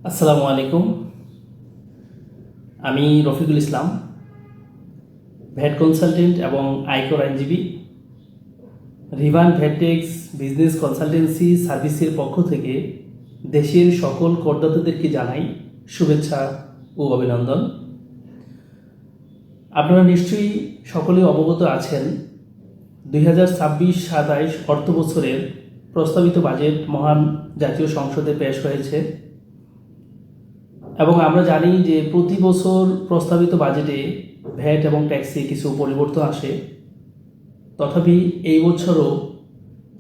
আসসালামু আলাইকুম। আমি রফিকুল ইসলাম, ভ্যাট কনসালটেন্ট এবং আয়কর আইনজীবী। রিভান ভ্যাটেক্স বিজনেস কনসালটেন্সি সার্ভিসের পক্ষ থেকে দেশের সকল করদাতাদেরকে জানাই শুভেচ্ছা ও অভিনন্দন। আপনারা নিশ্চয়ই সকলেই অবগত আছেন 2026-27 অর্থ বছরের প্রস্তাবিত বাজেট মহান জাতীয় সংসদে পেশ হয়েছে এবং আমরা জানি যে প্রতি বছর প্রস্তাবিত বাজেটে ভ্যাট এবং ট্যাক্সে কিছু পরিবর্তন আসে। তথাপি এই বছরও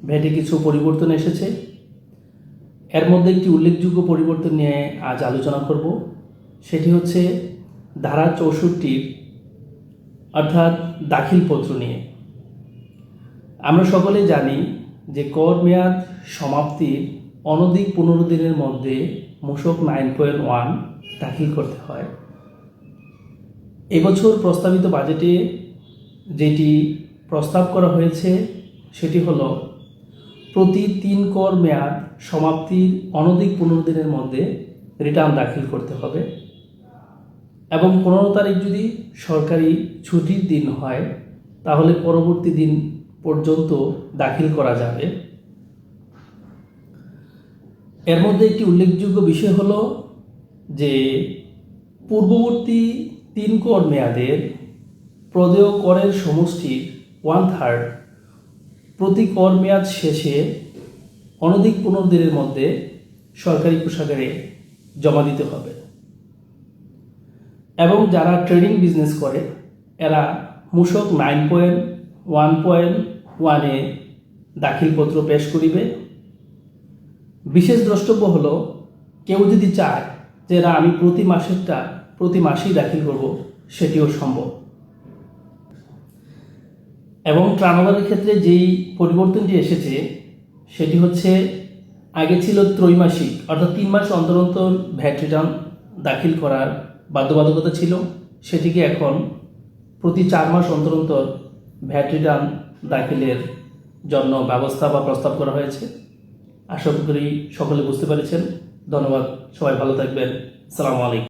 ভ্যাটে কিছু পরিবর্তন এসেছে। এর মধ্যে একটি উল্লেখযোগ্য পরিবর্তন নিয়ে আজ আলোচনা করব। সেটি হচ্ছে ধারা 64 অর্থাৎ দাখিলপত্র নিয়ে। আমরা সকলেই জানি যে কর মেয়াদ সমাপ্তির অনধিক 15 দিনের মধ্যে মূসক 9.1 দাখিল করতে হয়। এবছর প্রস্তাবিত বাজেটে যেটি প্রস্তাব করা হয়েছে সেটি হলো প্রতি 3 কর মেয়াদ সমাপ্তির অনধিক 15 দিনের মধ্যে রিটার্ন দাখিল করতে হবে এবং 15 তারিখ যদি সরকারি ছুটির দিন হয় তাহলে পরবর্তী দিন পর্যন্ত দাখিল করা যাবে। এর মধ্যে একটি উল্লেখযোগ্য বিষয় হলো যে পূর্ববর্তী 3 কর মেয়াদের প্রদেয় করের সমষ্টির 1/3 প্রতি কর মেয়াদ শেষে অনধিক 15 দিনের মধ্যে সরকারি কোষাগারে জমা দিতে হবে এবং যারা ট্রেডিং বিজনেস করে এরা মূসক 9.1.1 দাখিলপত্র পেশ করিবে। বিশেষ দ্রষ্টব্য হলো কেউ যদি চায় যে আমি প্রতি মাসেই দাখিল করব, সেটিও সম্ভব। এবং ট্রানভারের ক্ষেত্রে যেই পরিবর্তনটি এসেছে সেটি হচ্ছে আগে ছিল ত্রৈমাসিক অর্থাৎ 3 মাস অন্তর অন্তর ভ্যাট রিটার্ন দাখিল করার বাধ্যবাধকতা ছিল, সেটিকে এখন প্রতি 4 মাস অন্তর অন্তর ভ্যাট রিটার্ন দাখিলের জন্য ব্যবস্থা বা প্রস্তাব করা হয়েছে। আশা করি সকলে বুঝতে পেরেছেন। ধন্যবাদ, সবাই ভালো থাকবেন। আসসালামু আলাইকুম।